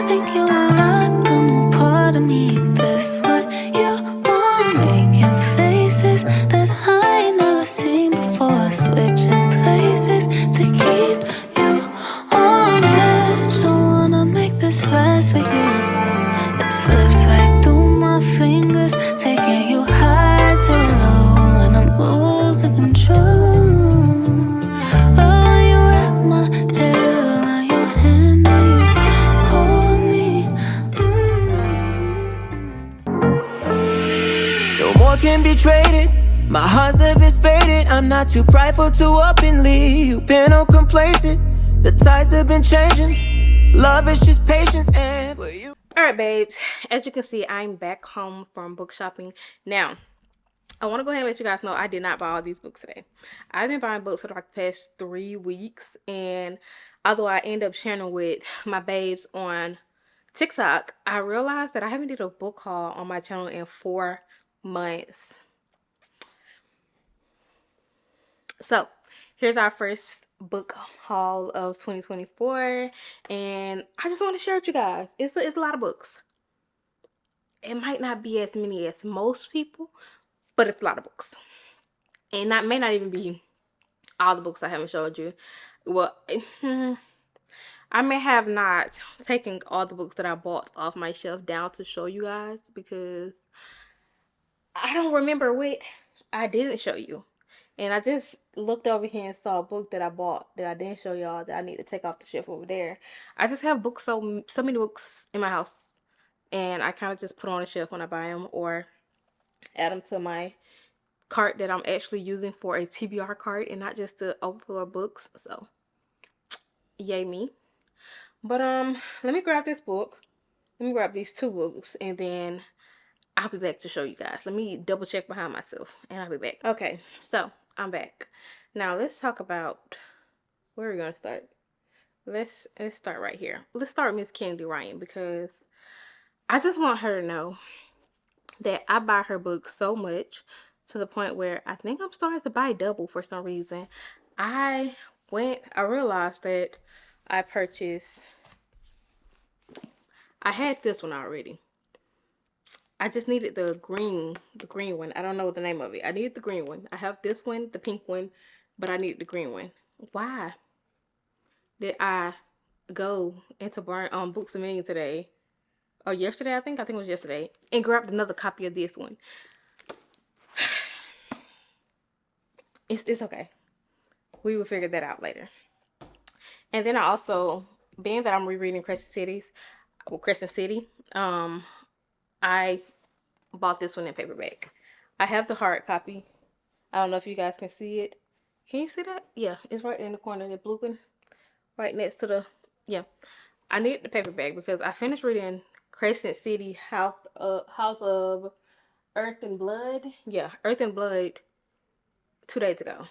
think you were right, don't know part of me. That's what you want, making faces that I ain't never seen before. Switching places to keep you on edge. I wanna make this last for you. It slips right through my fingers, taking you high to low, and I'm losing control. Oh, you wrap my hair around your hand and you hold me. No more can be traded. My heart's a bit spaded. I'm not too prideful to openly. You've been all complacent. The tides have been changing. Love is just patience, and for you. Alright, babes, as you can see, I'm back home from book shopping. Now, I want to go ahead and let you guys know I did not buy all these books today. I've been buying books for like the past 3 weeks, and although I end up sharing with my babes on TikTok, I realized that I haven't did a book haul on my channel in 4 months. So, here's our first book haul of 2024, and I just want to share with you guys. It's a lot of books. It might not be as many as most people, but it's a lot of books. And that may not even be all the books I haven't showed you. Well, I may have not taken all the books that I bought off my shelf down to show you guys, because I don't remember what I didn't show you. And I just looked over here and saw a book that I bought that I didn't show y'all that I need to take off the shelf over there. I just have books, so many books in my house, and I kind of just put on a shelf when I buy them or add them to my cart that I'm actually using for a TBR cart and not just to overflow books. So yay me. But let me grab this book. Let me grab these 2 books, and then I'll be back to show you guys. Let me double check behind myself and I'll be back. Okay, so I'm back. Now let's talk about where we're gonna start. Let's start right here. Let's start with Miss Kennedy Ryan, because I just want her to know that I buy her books so much to the point where I think I'm starting to buy double for some reason. I realized that I had this one already. I just needed the green one. I don't know what the name of it. I need the green one. I have this one, the pink one, but I need the green one. Why did I go into Books A Million today, or yesterday? I think it was yesterday, and grabbed another copy of this one. It's okay. We will figure that out later. And then I also, being that I'm rereading Crescent City, I bought this one in paperback. I have the hard copy. I don't know if you guys can see it. Can you see that? Yeah, it's right in the corner, the blue one, right next to the, yeah. I need the paperback because I finished reading Crescent City, House of Earth and Blood. Yeah, Earth and Blood 2 days ago.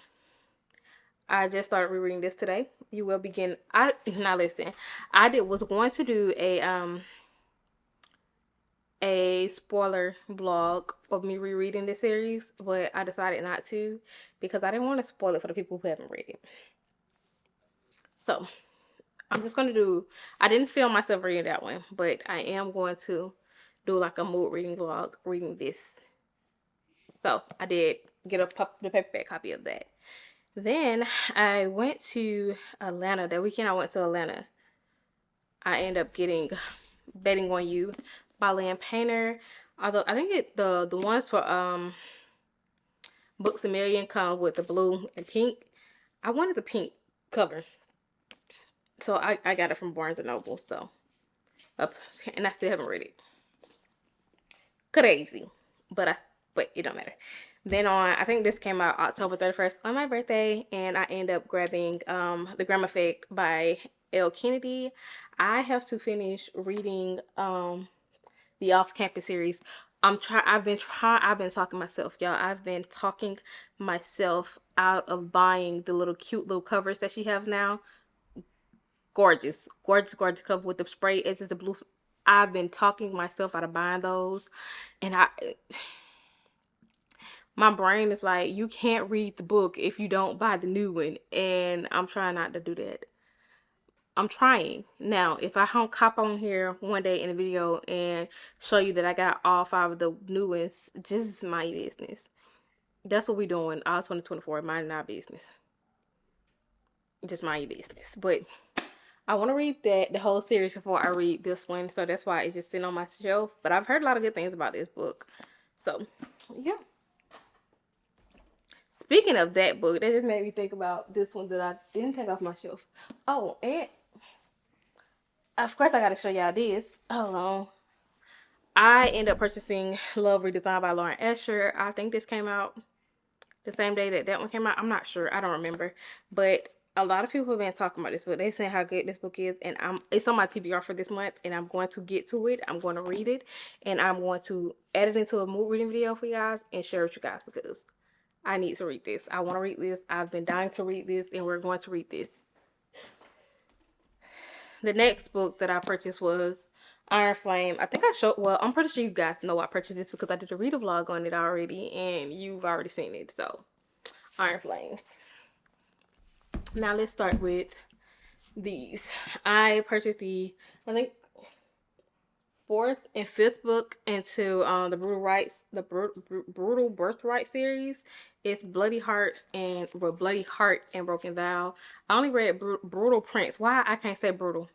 I just started rereading this today. You will begin. Now listen. Was going to do a spoiler vlog of me rereading this series, but I decided not to because I didn't want to spoil it for the people who haven't read it. So I'm just gonna do. I didn't film myself reading that one, but I am going to do like a mood reading vlog reading this. So I did get the paperback copy of that. Then I went to Atlanta. That weekend I went to Atlanta. I ended up getting Betting on You by Lynn Painter. Although I think the ones for Books A Million come with the blue and pink. I wanted the pink cover, so I got it from Barnes and Noble. So and I still haven't read it. Crazy, but it don't matter. Then I think this came out October 31st on my birthday, and I end up grabbing The Graham Effect by L. Kennedy. I have to finish reading the Off Campus series. I've been talking myself, y'all. I've been talking myself out of buying the cute little covers that she has now. Gorgeous cover with the spray edges, the blue. I've been talking myself out of buying those, and my brain is like, you can't read the book if you don't buy the new one, and I'm trying not to do that. I'm trying. Now, if I don't cop on here one day in a video and show you that I got all 5 of the new ones, just mind your business. That's what we doing all 2024, minding our business. Just mind your business. But I want to read the whole series before I read this one, so that's why it's just sitting on my shelf. But I've heard a lot of good things about this book. So, yeah. Speaking of that book, that just made me think about this one that I didn't take off my shelf. Oh, and of course I gotta show y'all this. Hold on. I ended up purchasing Love Redesigned by Lauren Escher. I think this came out the same day that one came out. I'm not sure. I don't remember. But a lot of people have been talking about this book. They saying how good this book is, and it's on my TBR for this month, and I'm going to get to it. I'm going to read it, and I'm going to edit it into a reading video for you guys and share it with you guys because I need to read this. I want to read this. I've been dying to read this, and we're going to read this. The next book that I purchased was Iron Flame. I think I showed, well, I'm pretty sure you guys know I purchased this because I did a read a vlog on it already, and you've already seen it. So, Iron Flames. Now let's start with these. I purchased I think 4th and 5th book into the Brutal Birthright series. It's Bloody Heart and Broken Vow. I only read Brutal Prince. Why I can't say brutal?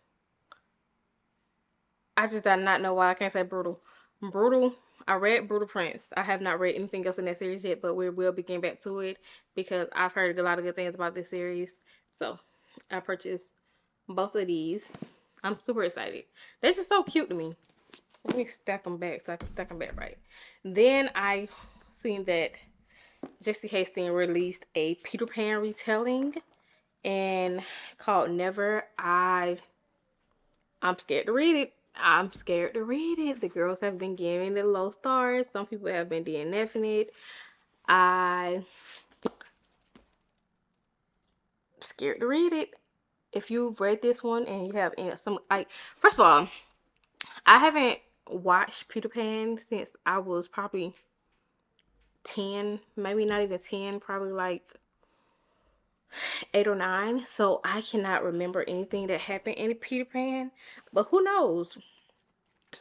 I just did not know why I can't say brutal. I read Brutal Prince. I have not read anything else in that series yet, but we will be getting back to it because I've heard a lot of good things about this series. So I purchased both of these. I'm super excited. They're just so cute to me. Let me stack them back so I can stack them back right. Then I seen that Jessie Hastings released a Peter Pan retelling and called Never. I'm scared to read it. I'm scared to read it. The girls have been giving it low stars. Some people have been DNFing it. I'm scared to read it. If you've read this one and you have some, like, first of all, I haven't watched Peter Pan since I was probably 10, maybe not even 10, probably like 8 or 9. So I cannot remember anything that happened in Peter Pan. But who knows?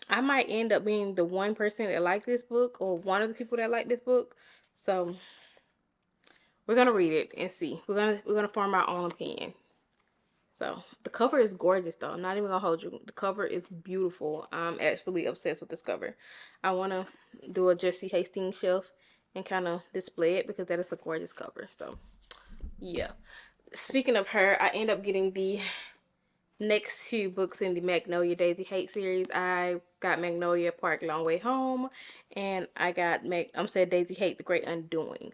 I might end up being the one person that liked this book or one of the people that like this book. So we're gonna read it and see. We're gonna form our own opinion. So the cover is gorgeous though. I'm not even gonna hold you. The cover is beautiful. I'm actually obsessed with this cover. I wanna do a Jessie Hastings shelf and kind of display it because that is a gorgeous cover. So yeah. Speaking of her, I end up getting the next 2 books in the Magnolia Daisy Hate series. I got Magnolia Park Long Way Home, and I got Daisy Hate The Great Undoing.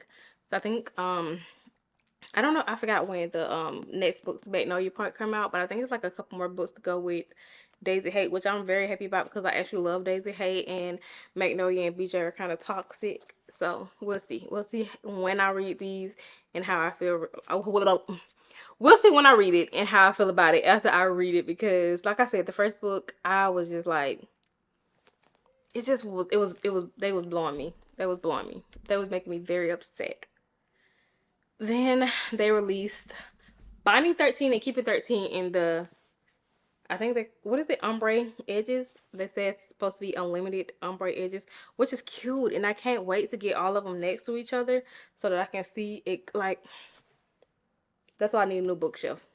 So I think I don't know, I forgot when the next books Magnolia Park come out, but I think it's like a couple more books to go with Daisy Hate, which I'm very happy about because I actually love Daisy Hate, and Magnolia and BJ are kind of toxic. So we'll see. We'll see when I read these and how I feel. We'll see when I read it and how I feel about it after I read it, because like I said, the first book I was just like, it was they was blowing me. They was blowing me. They was making me very upset. Then they released Binding 13 and Keeping 13 in the, I think they, what is it, ombre edges? They say it's supposed to be unlimited ombre edges, which is cute, and I can't wait to get all of them next to each other so that I can see it. Like, that's why I need a new bookshelf.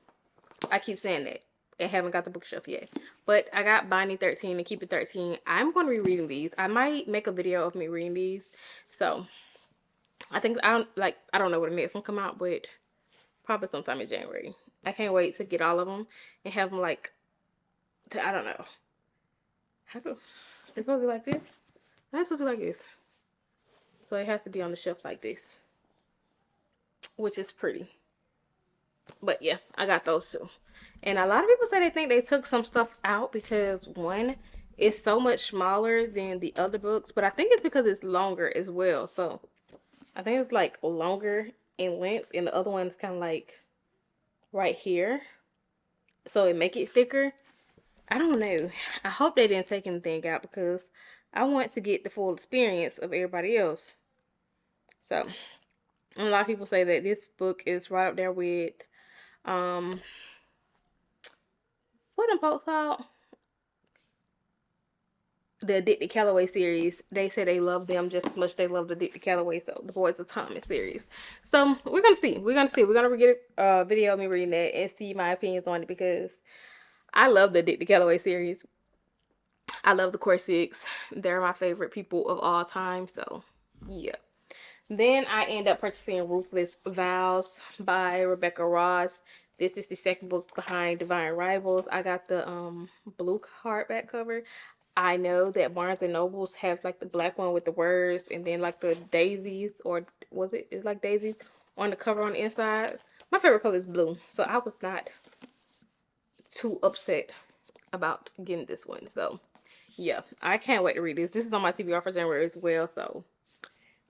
I keep saying that and haven't got the bookshelf yet, but I got Binding 13 and Keeping 13. I'm going to be reading these. I might make a video of me reading these. So I think I don't know when the next one come out, but probably sometime in January. I can't wait to get all of them and have them like, I don't know. It's supposed to be like this? It's supposed to be like this. So it has to be on the shelf like this, which is pretty. But yeah, I got those 2. And a lot of people say they think they took some stuff out because one is so much smaller than the other books, but I think it's because it's longer as well. So I think it's like longer in length, and the other one is kind of like right here, so it make it thicker. I don't know. I hope they didn't take anything out because I want to get the full experience of everybody else. So a lot of people say that this book is right up there with what them folks called? The Addicted Calloway series. They say they love them just as much as they love the Addicted Calloway, so the Boys of Thomas series. So we're gonna see. We're gonna get a video of me reading that and see my opinions on it, because I love the Addicted Calloway series. I love the Corsicks. They're my favorite people of all time. So yeah. Then I end up purchasing Ruthless Vows by Rebecca Ross. This is the second book behind Divine Rivals. I got the blue hardback cover. I know that Barnes and Nobles have like the black one with the words and then like the daisies, or was it? It's like daisies on the cover on the inside. My favorite color is blue, so I was not too upset about getting this one. So yeah, I can't wait to read this. This is on my TBR for January as well, so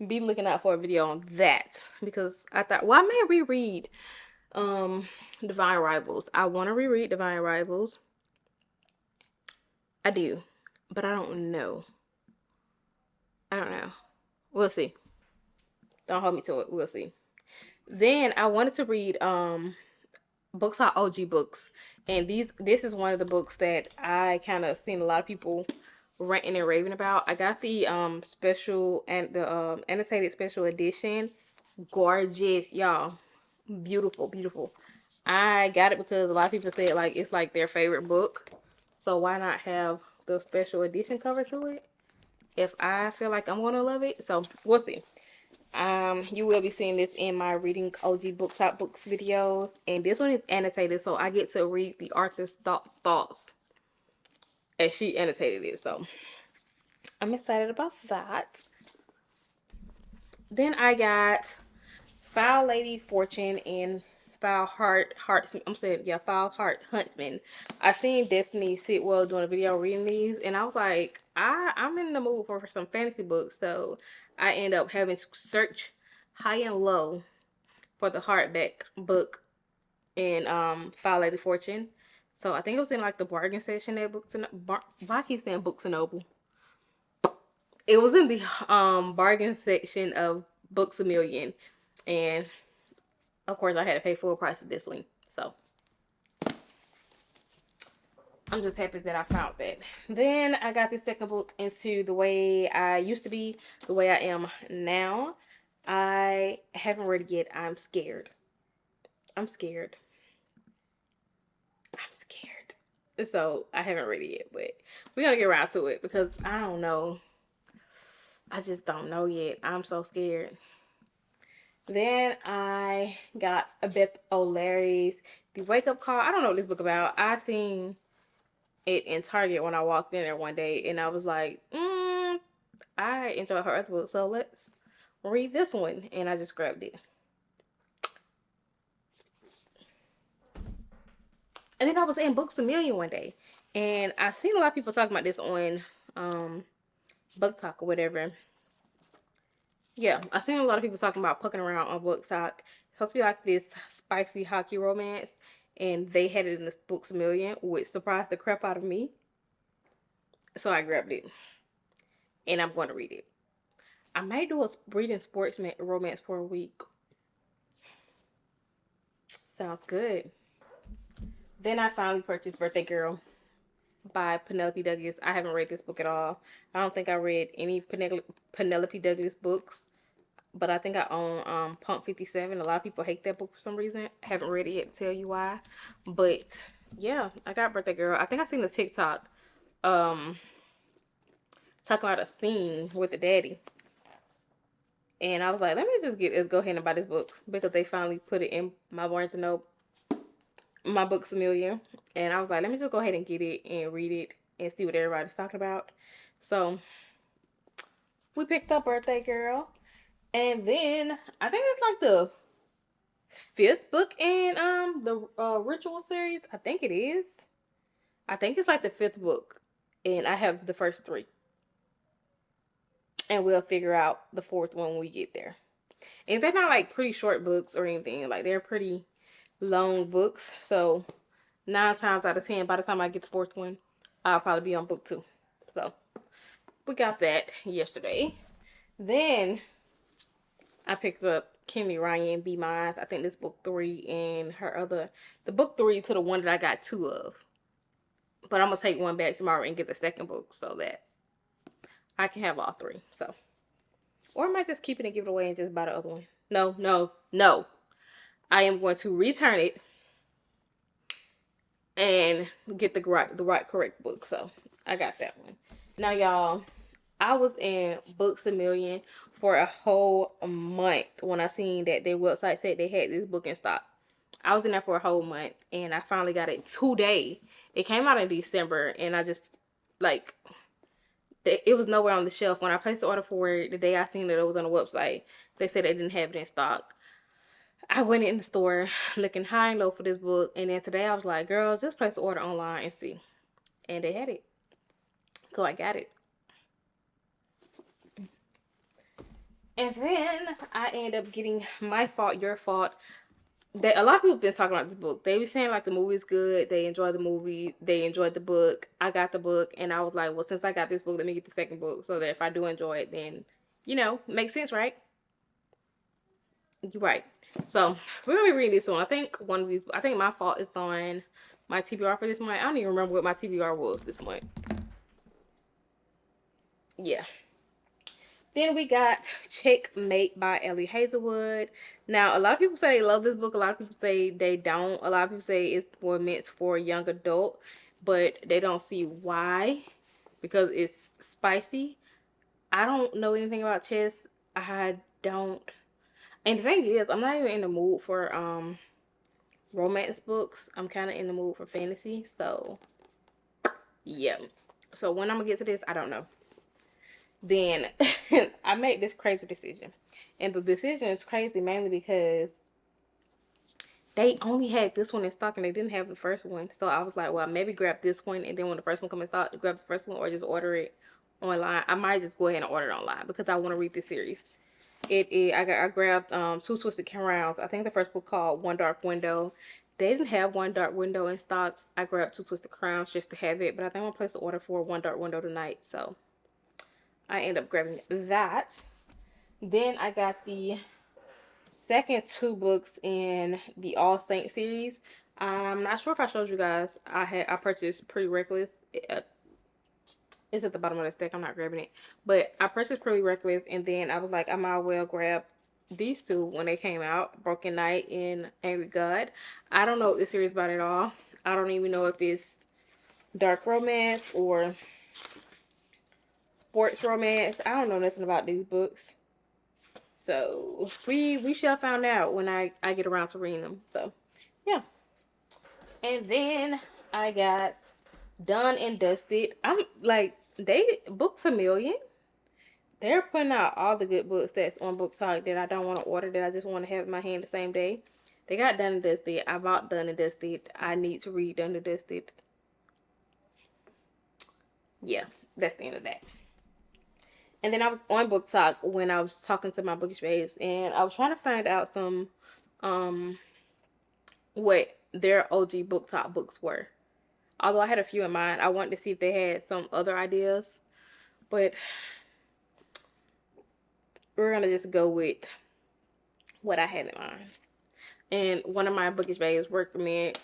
be looking out for a video on that, because I thought, well, I may reread Divine Rivals. I want to reread Divine Rivals. I do, but I don't know. I don't know. We'll see. Don't hold me to it. We'll see. Then I wanted to read books on OG books, and this is one of the books that I kind of seen a lot of people ranting and raving about. I got the special and the annotated special edition. Gorgeous, y'all. Beautiful, beautiful. I got it because a lot of people said like it's like their favorite book, so why not have the special edition cover to it if I feel like I'm gonna love it? So we'll see. You will be seeing this in my reading OG book top books videos, and this one is annotated, so I get to read the author's thoughts as she annotated it. So I'm excited about that. Then I got Foul Lady Fortune and Foul Heart Huntsman. I seen Destiny Sitwell doing a video reading these, and I was like, I'm in the mood for some fantasy books, so I end up having to search high and low for the hardback book in Foul Lady Fortune. So I think it was in like the bargain section at Books and why I keep saying Books and Noble. It was in the bargain section of Books A Million, and of course I had to pay full price for this one. So I'm just happy that I found that. Then I got this second book into The Way I Used to Be, The Way I Am Now. I haven't read it yet. I'm scared. I'm scared. So I haven't read it yet, but we're gonna get around to it because I don't know. I just don't know yet. I'm so scared. Then I got a Beth O'Leary's The Wake Up Call. I don't know what this book about. I seen it in Target when I walked in there one day, and I was like, I enjoyed her other book, so let's read this one. And I just grabbed it. And then I was in Books A Million one day, and I've seen a lot of people talking about this on Book Talk or whatever. Yeah, I've seen a lot of people talking about Pucking Around on Book Talk. It's supposed to be like this spicy hockey romance, and they had it in the Books A Million, which surprised the crap out of me. So I grabbed it, and I'm going to read it. I might do a reading sports romance for a week. Sounds good. Then I finally purchased Birthday Girl by Penelope Douglas. I haven't read this book at all. I don't think I read any Penelope Douglas books, but I think I own Pump 57. A lot of people hate that book for some reason. I haven't read it yet to tell you why. But yeah, I got Birthday Girl. I think I seen the TikTok talking about a scene with the daddy. And I was like, let me just go ahead and buy this book because they finally put it in my Barnes & Noble, my Books A Million. And I was like, let me just go ahead and get it and read it and see what everybody's talking about. So we picked up Birthday Girl. And then I think it's like the 5th book in the Ritual series. I think it is. I think it's like the 5th book. And I have the first 3. And we'll figure out the 4th one when we get there. And they're not like pretty short books or anything. Like they're pretty long books. So 9 times out of 10, by the time I get the 4th one, I'll probably be on book 2. So we got that yesterday. Then I picked up Kimmy Ryan, Be Mine. I think this book 3 and the book 3 to the one that I got 2 of. But I'm going to take one back tomorrow and get the second book so that I can have all three. So, or I might just keep it and give it away and just buy the other one. No. I am going to return it and get the right correct book. So I got that one. Now, y'all, I was in Books A Million for a whole month when I seen that their website said they had this book in stock. I was in there for a whole month, and I finally got it today. It came out in December, and I just, like, it was nowhere on the shelf. When I placed the order for it, the day I seen that it was on the website, they said they didn't have it in stock. I went in the store looking high and low for this book, and then today I was like, girls, just place the order online and see. And they had it. So I got it. And then I end up getting My Fault, Your Fault. A lot of people have been talking about this book. They were saying like the movie's good. They enjoyed the movie. They enjoyed the book. I got the book, and I was like, well, since I got this book, let me get the second book so that if I do enjoy it, then, you know, makes sense, right? You're right. So we're gonna be reading this one. I think one of these. I think My Fault is on my TBR for this month. I don't even remember what my TBR was this month. Yeah. Then we got Checkmate by Ellie Hazelwood. Now, a lot of people say they love this book. A lot of people say they don't. A lot of people say it's more meant for a young adult, but they don't see why, because it's spicy. I don't know anything about chess. I don't. And the thing is, I'm not even in the mood for romance books. I'm kind of in the mood for fantasy. So, yeah. So when I'm going to get to this, I don't know. Then I made this crazy decision. And the decision is crazy mainly because they only had this one in stock and they didn't have the first one. So I was like, well, maybe grab this one, and then when the first one comes in stock, grab the first one, or just order it online. I might just go ahead and order it online because I want to read this series. I grabbed Two Twisted Crowns. I think the first book called One Dark Window. They didn't have One Dark Window in stock. I grabbed Two Twisted Crowns just to have it, but I think I'm gonna place the order for One Dark Window tonight. So I end up grabbing that. Then I got the second two books in the All Saints series. I'm not sure if I showed you guys. I purchased Pretty Reckless. It's at the bottom of the stack. I'm not grabbing it. But I purchased Pretty Reckless, and then I was like, I might well grab these two when they came out. Broken Night and Angry God. I don't know what this series is about at all. I don't even know if it's dark romance or sports romance. I don't know nothing about these books. So we shall find out when I get around to reading them. So yeah. And then I got Done and Dusted. I'm like, Books A Million. They're putting out all the good books that's on Book Talk that I don't want to order, that I just want to have in my hand the same day. They got Done and Dusted. I bought Done and Dusted. I need to read Done and Dusted. Yeah, that's the end of that. And then I was on Book Talk when I was talking to my bookish babes, and I was trying to find out some, what their OG Book Talk books were. Although I had a few in mind, I wanted to see if they had some other ideas, but we're going to just go with what I had in mind. And one of my bookish babes recommended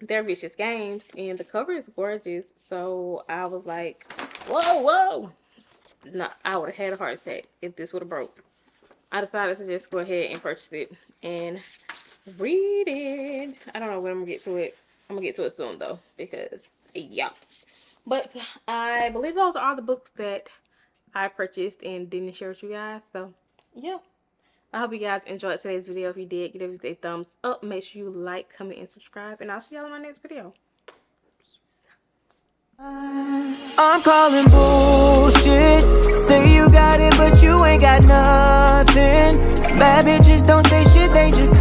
their Vicious Games, and the cover is gorgeous. So I was like, whoa. No, I would have had a heart attack if this would have broke. I decided to just go ahead and purchase it and read it. I don't know when I'm going to get to it. I'm going to get to it soon, though, because, yeah. But I believe those are all the books that I purchased and didn't share with you guys. So, yeah. I hope you guys enjoyed today's video. If you did, give it a thumbs up. Make sure you like, comment, and subscribe. And I'll see y'all in my next video. I'm calling bullshit. Say you got it, but you ain't got nothing. Bad bitches don't say shit, they just